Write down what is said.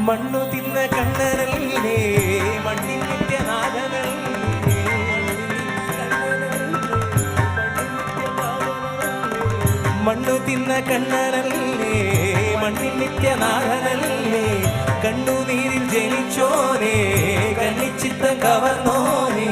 മണ്ണു തിന്ന കണ്ണനല്ലേ മണ്ണിൻ നിത്യനാഥനല്ലേ മണ്ണു തിന്ന കണ്ണനല്ലേ മണ്ണിൻ നിത്യനാഥനല്ലേ കണ്ണുനീരിൽ ജനിച്ചോനെ കണ്ണിച്ചിത്തം കവർന്നോനെ